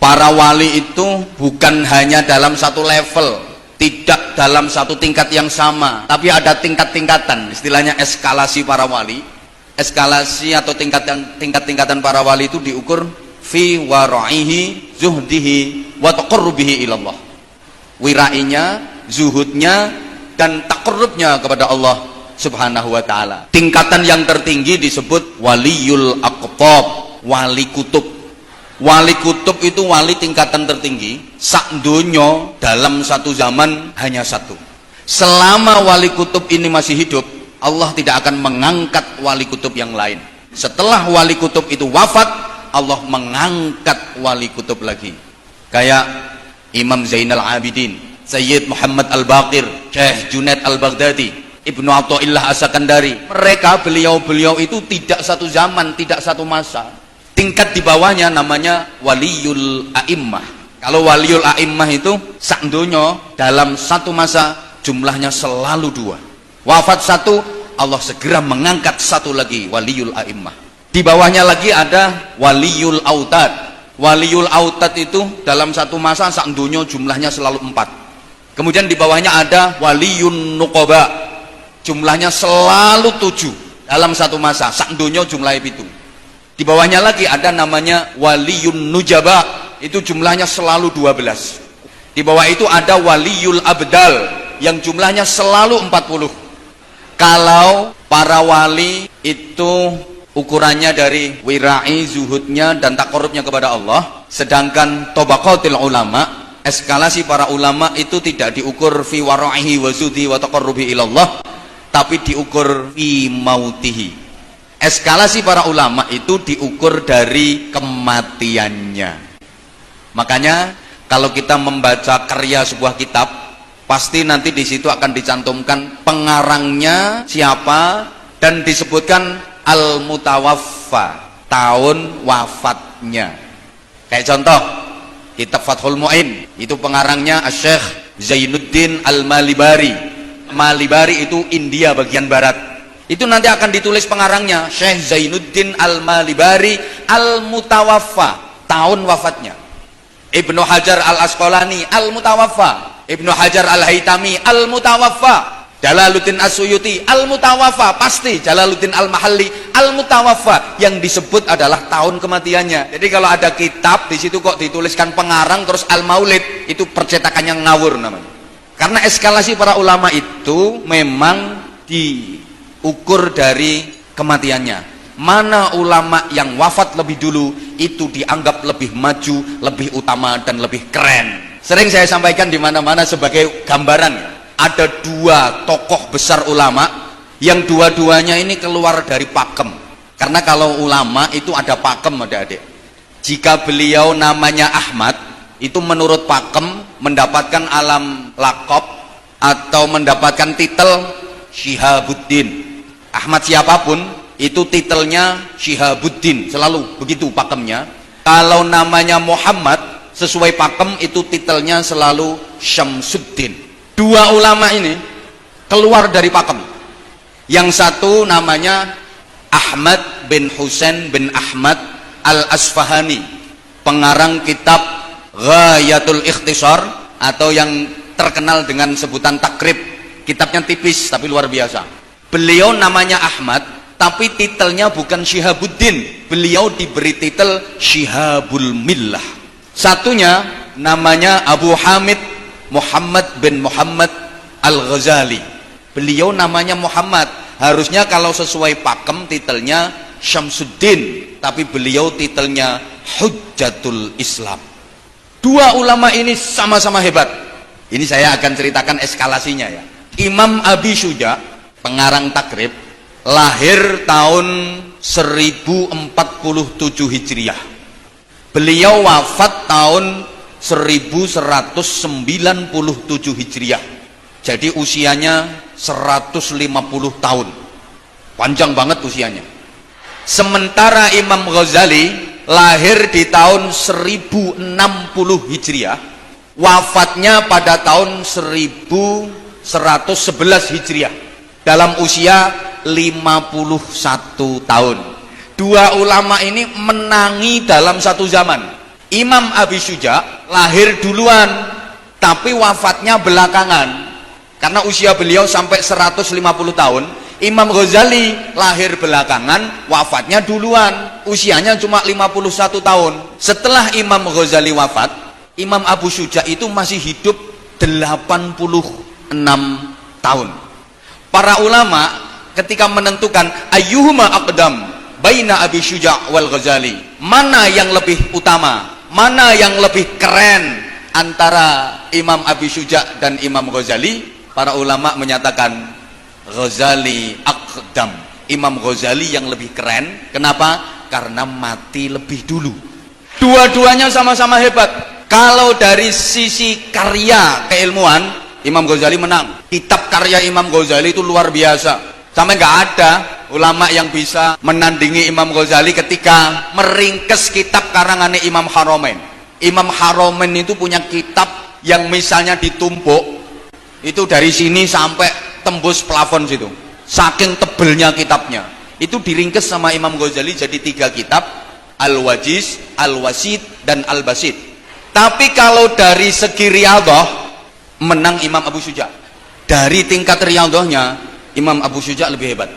Para wali itu bukan hanya dalam satu level, tidak dalam satu tingkat yang sama, tapi ada tingkat-tingkatan, istilahnya eskalasi para wali. Eskalasi atau tingkat-tingkatan para wali itu diukur fi wara'ihi, zuhdihi, wa taqarrubihi ilallah. Wirainya, zuhudnya, dan taqarrubnya kepada Allah subhanahu wa ta'ala. Tingkatan yang tertinggi disebut waliyul aqtab, wali kutub. Wali kutub itu wali tingkatan tertinggi. Sak donya dalam satu zaman hanya satu. Selama wali kutub ini masih hidup, Allah tidak akan mengangkat wali kutub yang lain. Setelah wali kutub itu wafat, Allah mengangkat wali kutub lagi. Kayak Imam Zainal Abidin, Sayyid Muhammad Al-Baqir, Syekh Junaid Al-Baghdadi, Ibnu Athaillah As-Sakandari. Mereka beliau-beliau itu tidak satu zaman, tidak satu masa. Tingkat di bawahnya namanya waliyul a'immah. Kalau waliyul a'immah itu sak donya dalam satu masa jumlahnya selalu dua. Wafat satu, Allah segera mengangkat satu lagi, waliyul a'immah. Di bawahnya lagi ada waliyul autad. Waliyul autad itu dalam satu masa sak donya jumlahnya selalu 4. Kemudian di bawahnya ada waliyun nuqaba, jumlahnya selalu 7 dalam satu masa, sak donya jumlahnya 7. Di bawahnya lagi ada namanya waliyun nujaba, itu jumlahnya selalu 12. Di bawah itu ada waliyul abdal yang jumlahnya selalu 40. Kalau para wali itu ukurannya dari wirai, zuhudnya, dan taqarrubnya kepada Allah, sedangkan tabaqatil ulama, eskalasi para ulama itu tidak diukur fi wara'ihi wa zuhdi wa taqarrubi ilallah, tapi diukur fi mautihi. Eskalasi para ulama itu diukur dari kematiannya. Makanya kalau kita membaca karya sebuah kitab, pasti nanti di situ akan dicantumkan pengarangnya siapa dan disebutkan al-mutawaffa, tahun wafatnya. Kayak contoh kitab Fathul Mu'in, itu pengarangnya Syekh Zainuddin Al-Malibari. Malibari itu India bagian barat. Itu nanti akan ditulis pengarangnya Syekh Zainuddin Al-Malibari Al-Mutawaffa, tahun wafatnya. Ibnu Hajar Al-Asqalani Al-Mutawaffa, Ibnu Hajar Al-Haytami Al-Mutawaffa, Jalaluddin As-Suyuti Al-Mutawaffa, pasti Jalaluddin Al-Mahalli Al-Mutawaffa. Yang disebut adalah tahun kematiannya. Jadi kalau ada kitab di situ kok dituliskan pengarang terus Al-Maulid, itu percetakannya ngawur namanya. Karena eskalasi para ulama itu memang diukur dari kematiannya. Mana ulama yang wafat lebih dulu itu dianggap lebih maju, lebih utama, dan lebih keren. Sering saya sampaikan di mana-mana sebagai gambaran. Ada dua tokoh besar ulama yang dua-duanya ini keluar dari pakem. Karena kalau ulama itu ada pakem, adik-adik. Jika beliau namanya Ahmad, itu menurut pakem mendapatkan alam laqab atau mendapatkan titel Syihabuddin. Ahmad siapapun itu titelnya Syihabuddin, selalu begitu pakemnya. Kalau namanya Muhammad sesuai pakem itu titelnya selalu Syamsuddin. Dua ulama ini keluar dari pakem. Yang satu namanya Ahmad bin Husain bin Ahmad Al-Asfahani, pengarang kitab Ghayatul Ikhtisar atau yang terkenal dengan sebutan Takrib. Kitabnya tipis tapi luar biasa. Beliau namanya Ahmad, tapi titelnya bukan Syihabuddin. Beliau diberi titel Syihabul Millah. Satunya namanya Abu Hamid Muhammad bin Muhammad Al-Ghazali. Beliau namanya Muhammad. Harusnya kalau sesuai pakem titelnya Syamsuddin, tapi beliau titelnya Hujjatul Islam. Dua ulama ini sama-sama hebat. Ini saya akan ceritakan eskalasinya ya. Imam Abi Syuja, pengarang Takrib, lahir tahun 1047 Hijriah. Beliau wafat tahun 1197 Hijriah. Jadi usianya 150 tahun. Panjang banget usianya. Sementara Imam Ghazali lahir di tahun 1060 Hijriah, wafatnya pada tahun 1111 Hijriah, dalam usia 51 tahun. Dua ulama ini menangi dalam satu zaman. Imam Abi Syuja lahir duluan tapi wafatnya belakangan karena usia beliau sampai 150 tahun. Imam Ghazali lahir belakangan, wafatnya duluan, usianya cuma 51 tahun. Setelah Imam Ghazali wafat, Imam Abu Syuja itu masih hidup 86 tahun. Para ulama ketika menentukan ayyuhuma aqdam baina Abi Syuja wal Ghazali, mana yang lebih utama, mana yang lebih keren antara Imam Abi Syuja dan Imam Ghazali, para ulama menyatakan Ghazali aqdam, Imam Ghazali yang lebih keren. Kenapa? Karena mati lebih dulu. Dua-duanya sama-sama hebat. Kalau dari sisi karya keilmuan, Imam Ghazali menang. Kitab karya Imam Ghazali itu luar biasa, sampai nggak ada ulama yang bisa menandingi Imam Ghazali ketika meringkes kitab karangannya Imam Haramain. Imam Haramain itu punya kitab yang misalnya ditumpuk itu dari sini sampai tembus plafon situ, saking tebelnya kitabnya. Itu diringkes sama Imam Ghazali jadi 3 kitab, Al-Wajiz, Al-Wasid, dan Al-Basid. Tapi kalau dari segi riyadhah, menang Imam Abu Syuja. Dari tingkat riyadhahnya Imam Abu Syuja lebih hebat.